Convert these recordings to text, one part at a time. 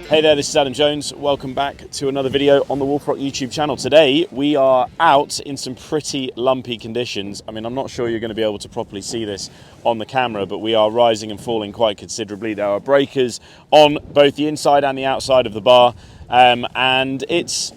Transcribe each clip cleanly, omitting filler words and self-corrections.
Hey there, this is Adam Jones. Welcome back to another video on the Wolf Rock YouTube channel. Today we are out in some pretty lumpy conditions. I mean, I'm not sure you're going to be able to properly see this on the camera, but we are rising and falling quite considerably. There are breakers on both the inside and the outside of the bar, and it's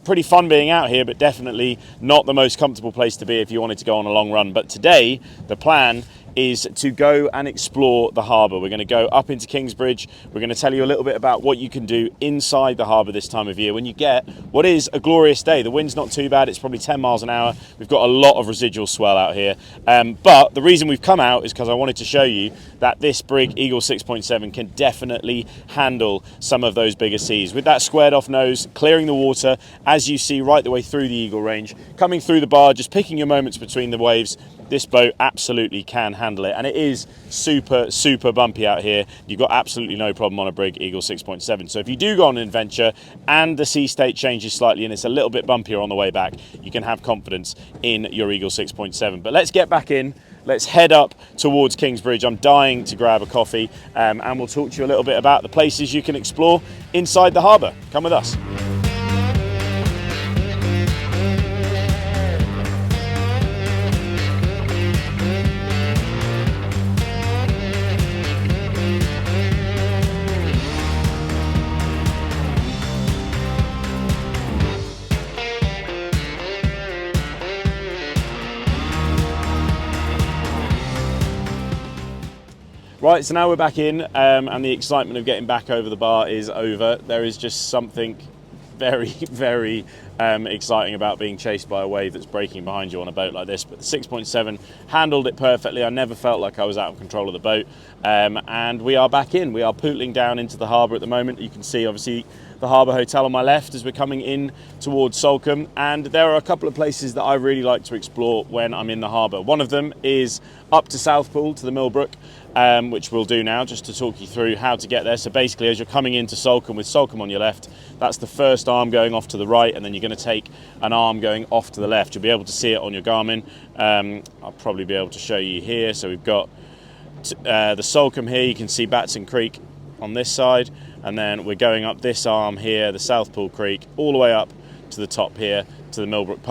pretty fun being out here, but definitely not the most comfortable place to be if you wanted to go on a long run. But today the plan is to go and explore the harbour. We're going to go up into Kingsbridge. We're going to tell you a little bit about what you can do inside the harbour this time of year when you get what is a glorious day. The wind's not too bad, it's probably 10 miles an hour. We've got a lot of residual swell out here, but the reason we've come out is because I wanted to show you that this Brig Eagle 6.7 can definitely handle some of those bigger seas. With that squared off nose, clearing the water, as you see right the way through the Eagle range, coming through the bar, just picking your moments between the waves, this boat absolutely can handle it, and it is super bumpy out here. You've got absolutely no problem on a Brig Eagle 6.7. So if you do go on an adventure and the sea state changes slightly and it's a little bit bumpier on the way back, you can have confidence in your Eagle 6.7. But let's get back in. Let's head up towards Kingsbridge. I'm dying to grab a coffee, and we'll talk to you a little bit about the places you can explore inside the harbour. Come with us. Right, so now we're back in, and the excitement of getting back over the bar is over. There is just something very exciting about being chased by a wave that's breaking behind you on a boat like this. But the 6.7 handled it perfectly. I never felt like I was out of control of the boat, and we are back in. We are pootling down into the harbour at the moment. You can see obviously the Harbour Hotel on my left as we're coming in towards Salcombe, and there are a couple of places that I really like to explore when I'm in the harbour. One of them is up to Southpool, to the Milbrook, which we'll do now just to talk you through how to get there. So basically, as you're coming into Salcombe with Salcombe on your left, that's the first arm going off to the right, and then you're going to take an arm going off to the left. You'll be able to see it on your Garmin. I'll probably be able to show you here. So we've got the Salcombe here. You can see Batson Creek on this side, and then we're going up this arm here, the Southpool Creek, all the way up to the top here to the Milbrook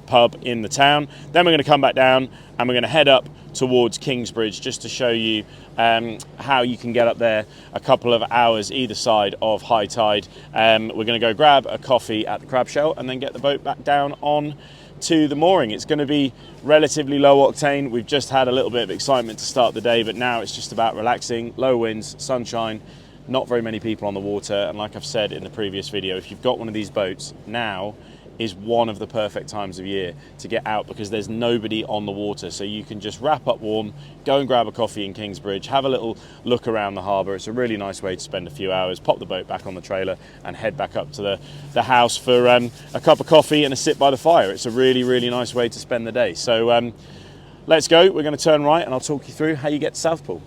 pub in the town. Then we're going to come back down and we're going to head up towards Kingsbridge just to show you how you can get up there a couple of hours either side of high tide. We're going to go grab a coffee at the crab shell and then get the boat back down on to the mooring. It's going to be relatively low octane. We've just had a little bit of excitement to start the day, but now it's just about relaxing, low winds, sunshine, not very many people on the water. And like I've said in the previous video, if you've got one of these boats, now is one of the perfect times of year to get out because there's nobody on the water. So you can just wrap up warm, go and grab a coffee in Kingsbridge, have a little look around the harbour. It's a really nice way to spend a few hours, pop the boat back on the trailer and head back up to the house for a cup of coffee and a sit by the fire. It's a really nice way to spend the day. So let's go. We're going to turn right and I'll talk you through how you get to Southpool.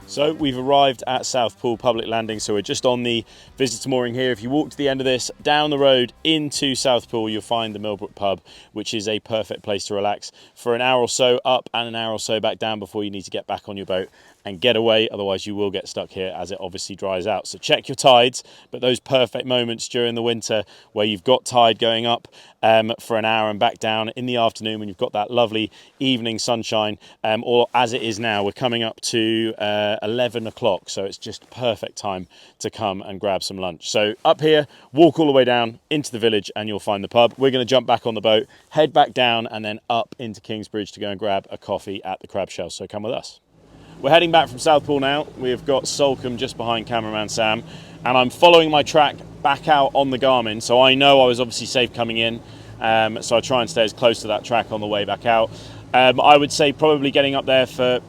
So we've arrived at Southpool Public Landing, so we're just on the visitor mooring here. If you walk to the end of this, down the road into Southpool, you'll find the Milbrook pub, which is a perfect place to relax for an hour or so up and an hour or so back down before you need to get back on your boat and get away. Otherwise you will get stuck here as it obviously dries out. So check your tides, but those perfect moments during the winter where you've got tide going up for an hour and back down in the afternoon when you've got that lovely evening sunshine, or as it is now, we're coming up to 11 o'clock, so it's just perfect time to come and grab some lunch. So up here, walk all the way down into the village and you'll find the pub. We're going to jump back on the boat, head back down and then up into Kingsbridge to go and grab a coffee at the crab shell. So come with us. We're heading back from Southpool now. We've got Salcombe just behind cameraman Sam, and I'm following my track back out on the Garmin, so I know I was obviously safe coming in, so I try and stay as close to that track on the way back out. I would say probably getting up there for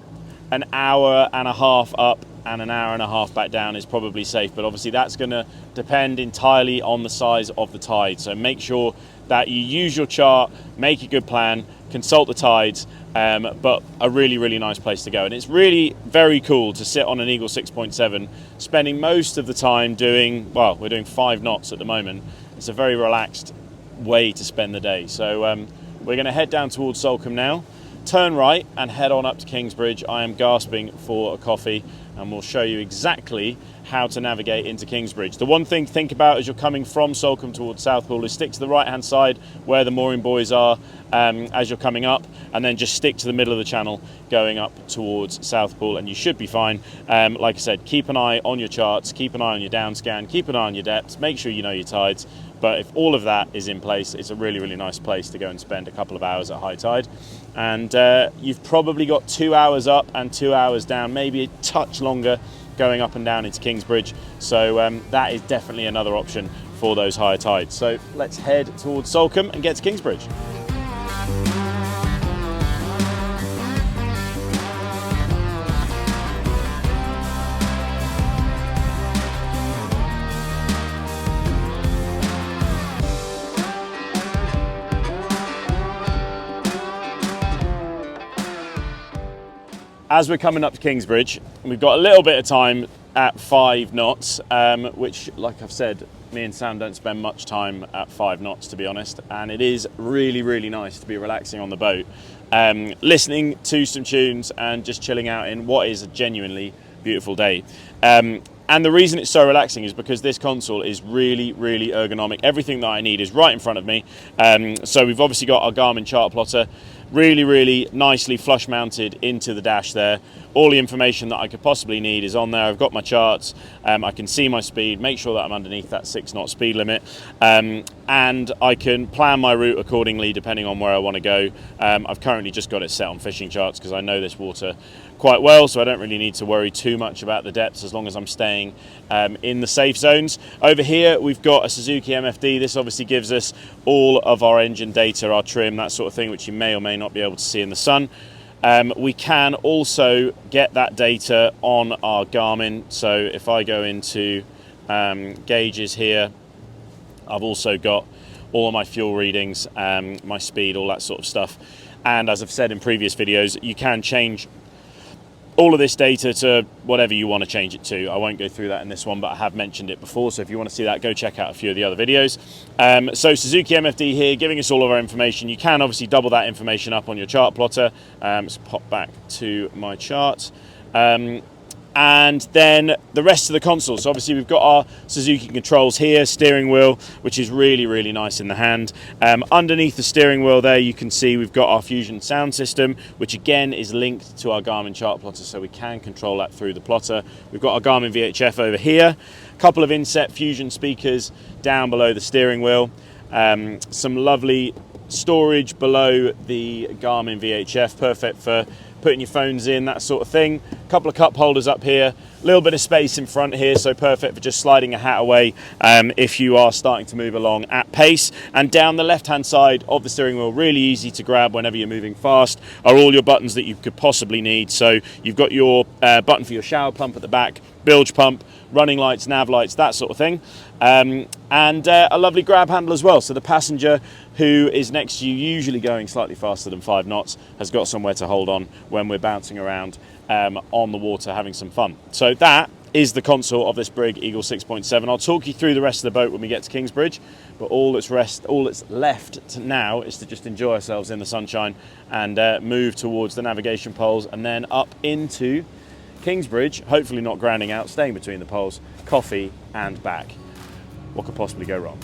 an hour and a half up and an hour and a half back down is probably safe, but obviously that's going to depend entirely on the size of the tide. So make sure that you use your chart, make a good plan, consult the tides, but a really, really nice place to go. And it's really very cool to sit on an Eagle 6.7, spending most of the time doing, well, we're doing 5 knots at the moment. It's a very relaxed way to spend the day. So we're going to head down towards Salcombe now, turn right and head on up to Kingsbridge. I am gasping for a coffee, and we'll show you exactly how to navigate into Kingsbridge. The one thing to think about as you're coming from Salcombe towards Southpool is stick to the right hand side where the mooring buoys are as you're coming up, and then just stick to the middle of the channel going up towards Southpool, and you should be fine. Like I said, keep an eye on your charts, keep an eye on your down scan, keep an eye on your depths, make sure you know your tides. But if all of that is in place, it's a really, really nice place to go and spend a couple of hours at high tide. And you've probably got 2 hours up and 2 hours down, maybe a touch longer going up and down into Kingsbridge. So that is definitely another option for those higher tides. So let's head towards Salcombe and get to Kingsbridge. As we're coming up to Kingsbridge, we've got a little bit of time at 5 knots, which, like I've said, me and Sam don't spend much time at 5 knots, to be honest, and it is really, really nice to be relaxing on the boat, listening to some tunes and just chilling out in what is a genuinely beautiful day. And the reason it's so relaxing is because this console is really, really ergonomic. Everything that I need is right in front of me. So we've obviously got our Garmin chart plotter, really, really nicely flush mounted into the dash there. All the information that I could possibly need is on there. I've got my charts, I can see my speed, make sure that I'm underneath that 6 knot speed limit, and I can plan my route accordingly depending on where I want to go. I've currently just got it set on fishing charts because I know this water quite well, so I don't really need to worry too much about the depths as long as I'm staying in the safe zones. Over here we've got a Suzuki MFD. This obviously gives us all of our engine data, our trim, that sort of thing, which you may or may not be able to see in the sun. We can also get that data on our Garmin. So if I go into gauges here, I've also got all of my fuel readings, my speed, all that sort of stuff. And as I've said in previous videos, you can change all of this data to whatever you want to change it to. I won't go through that in this one, but I have mentioned it before, so if you want to see that, go check out a few of the other videos. So Suzuki MFD here, giving us all of our information. You can obviously double that information up on your chart plotter. Let's pop back to my chart. And then the rest of the console. So obviously we've got our Suzuki controls here, steering wheel, which is really, really nice in the hand. Underneath the steering wheel there, you can see we've got our Fusion sound system, which again is linked to our Garmin chart plotter, so we can control that through the plotter. We've got our Garmin VHF over here, a couple of inset Fusion speakers down below the steering wheel, some lovely storage below the Garmin VHF, perfect for putting your phones in, that sort of thing. A couple of cup holders up here, a little bit of space in front here, so perfect for just sliding a hat away if you are starting to move along at pace. And down the left hand side of the steering wheel, really easy to grab whenever you're moving fast, are all your buttons that you could possibly need. So you've got your button for your shower pump at the back, bilge pump, running lights, nav lights, that sort of thing, and a lovely grab handle as well, so the passenger who is next to you, usually going slightly faster than 5 knots, has got somewhere to hold on when we're bouncing around on the water having some fun. So that is the console of this Brig Eagle 6.7. I'll talk you through the rest of the boat when we get to Kingsbridge, but all that's left now is to just enjoy ourselves in the sunshine and move towards the navigation poles and then up into Kingsbridge, hopefully not grounding out, staying between the poles, coffee and back. What could possibly go wrong?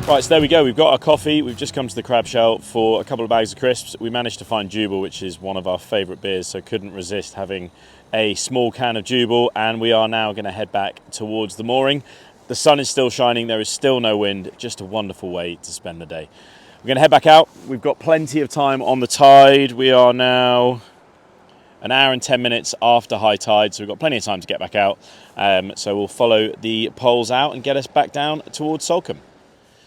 Right, so there we go, we've got our coffee, we've just come to the crab shell for a couple of bags of crisps. We managed to find Jubel, which is one of our favourite beers, so couldn't resist having a small can of Jubel, and we are now going to head back towards the mooring. The sun is still shining, there is still no wind, just a wonderful way to spend the day. We're going to head back out. We've got plenty of time on the tide. We are now an hour and 10 minutes after high tide, so we've got plenty of time to get back out. So we'll follow the poles out and get us back down towards Salcombe.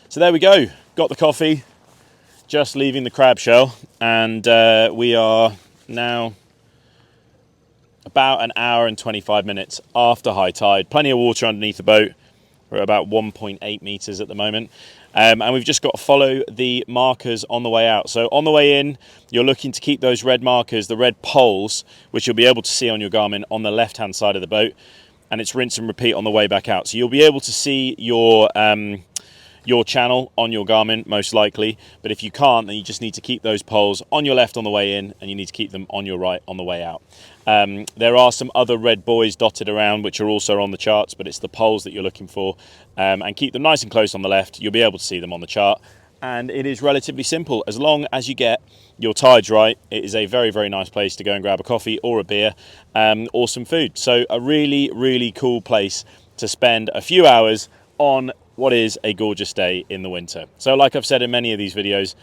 So there we go, got the coffee, just leaving the crab shell, and we are now about an hour and 25 minutes after high tide. Plenty of water underneath the boat. We're at about 1.8 metres at the moment. And we've just got to follow the markers on the way out. So on the way in, you're looking to keep those red markers, the red poles, which you'll be able to see on your Garmin on the left-hand side of the boat. And it's rinse and repeat on the way back out. So you'll be able to see your channel on your Garmin, most likely. But if you can't, then you just need to keep those poles on your left on the way in, and you need to keep them on your right on the way out. There are some other red buoys dotted around which are also on the charts, but it's the poles that you're looking for, and keep them nice and close on the left. You'll be able to see them on the chart, and it is relatively simple. As long as you get your tides right, it is a very, very nice place to go and grab a coffee or a beer, or some food. So a really, really cool place to spend a few hours on what is a gorgeous day in the winter. So like I've said in many of these videos,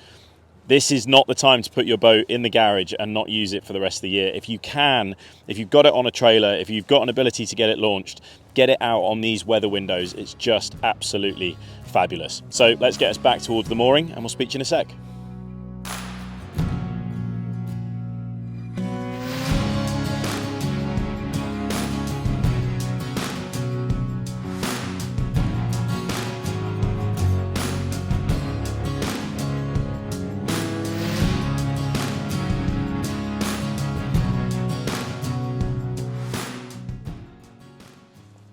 this is not the time to put your boat in the garage and not use it for the rest of the year. If you can, if you've got it on a trailer, if you've got an ability to get it launched, get it out on these weather windows. It's just absolutely fabulous. So let's get us back towards the mooring, and we'll speak to you in a sec.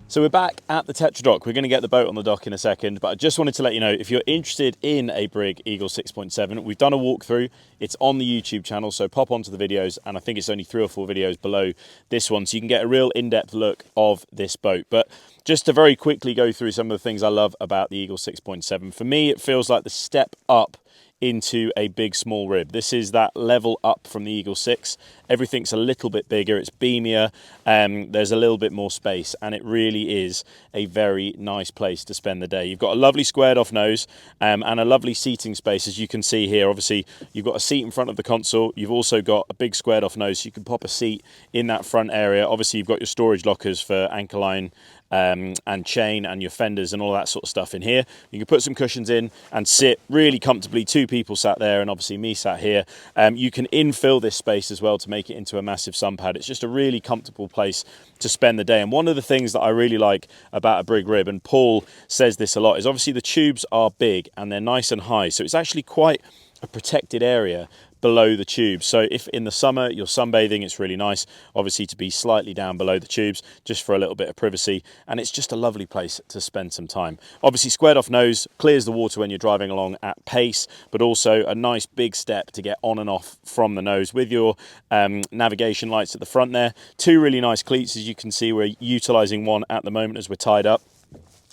So we're back at the Tetra dock. We're going to get the boat on the dock in a second, but I just wanted to let you know, if you're interested in a Brig Eagle 6.7, we've done a walkthrough. It's on the YouTube channel, so pop onto the videos, and I think it's only 3 or 4 videos below this one, so you can get a real in-depth look of this boat. But just to very quickly go through some of the things I love about the Eagle 6.7, for me, it feels like the step up into a big small rib. This is that level up from the Eagle 6. Everything's a little bit bigger, it's beamier, there's a little bit more space, and it really is a very nice place to spend the day. You've got a lovely squared off nose, and a lovely seating space, as you can see here. Obviously you've got a seat in front of the console, you've also got a big squared off nose, so you can pop a seat in that front area. Obviously you've got your storage lockers for anchor line and chain and your fenders and all that sort of stuff in here. You can put some cushions in and sit really comfortably. 2 people sat there, and obviously me sat here. You can infill this space as well to make it into a massive sun pad. It's just a really comfortable place to spend the day. And one of the things that I really like about a Brig rib, and Paul says this a lot, is obviously the tubes are big and they're nice and high, so it's actually quite a protected area below the tubes. So if in the summer you're sunbathing, it's really nice obviously to be slightly down below the tubes, just for a little bit of privacy, and it's just a lovely place to spend some time. Obviously squared off nose clears the water when you're driving along at pace, but also a nice big step to get on and off from the nose with your navigation lights at the front there. 2 really nice cleats, as you can see. We're utilising one at the moment as we're tied up,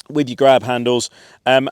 with your grab handles, and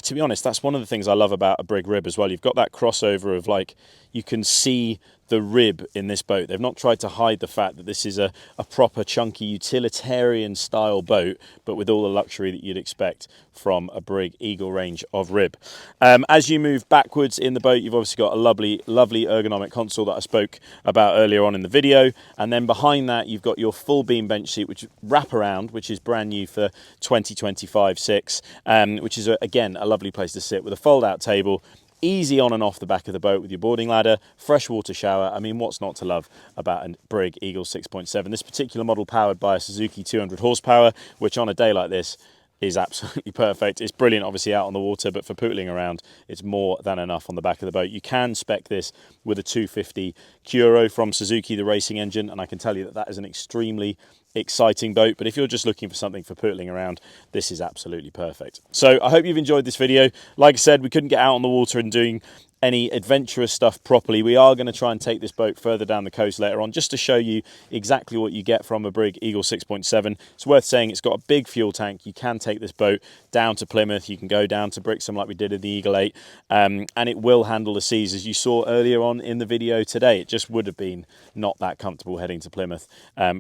to be honest, that's one of the things I love about a Brig rib as well. You've got that crossover of, like, you can see the rib in this boat. They've not tried to hide the fact that this is a proper chunky utilitarian style boat, but with all the luxury that you'd expect from a Brig Eagle range of rib. As you move backwards in the boat, you've obviously got a lovely ergonomic console that I spoke about earlier on in the video, and then behind that you've got your full beam bench seat, which wrap around, which is brand new for 2025-6, which is again a lovely place to sit with a fold out table. Easy on and off the back of the boat with your boarding ladder, freshwater shower. I mean, what's not to love about a Brig Eagle 6.7? This particular model powered by a Suzuki 200 horsepower, which on a day like this is absolutely perfect. It's brilliant obviously out on the water, but for pootling around, it's more than enough on the back of the boat. You can spec this with a 250 Curo from Suzuki, the racing engine, and I can tell you that that is an extremely exciting boat, but if you're just looking for something for pootling around, this is absolutely perfect. So I hope you've enjoyed this video. Like I said, we couldn't get out on the water and doing any adventurous stuff properly. We are going to try and take this boat further down the coast later on, just to show you exactly what you get from a Brig Eagle 6.7. It's worth saying it's got a big fuel tank. You can take this boat down to Plymouth. You can go down to Brixham like we did in the Eagle 8, and it will handle the seas, as you saw earlier on in the video today. It just would have been not that comfortable heading to Plymouth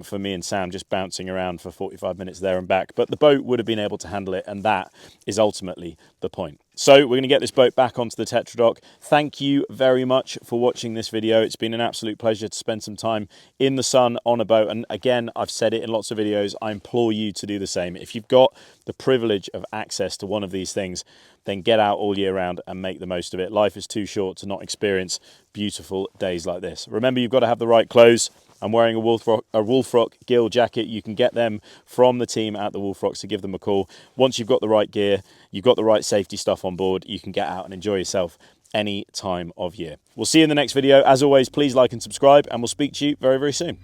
for me and Sam, just bouncing around for 45 minutes there and back. But the boat would have been able to handle it, and that is ultimately the point. So we're going to get this boat back onto the Tetradock. Thank you very much for watching this video. It's been an absolute pleasure to spend some time in the sun on a boat. And again, I've said it in lots of videos, I implore you to do the same. If you've got the privilege of access to one of these things, then get out all year round and make the most of it. Life is too short to not experience beautiful days like this. Remember, you've got to have the right clothes. I'm wearing a Wolfrock Gill jacket. You can get them from the team at the Wolfrocks, so give them a call. Once you've got the right gear, you've got the right safety stuff on board, you can get out and enjoy yourself any time of year. We'll see you in the next video. As always, please like and subscribe, and we'll speak to you very, very soon.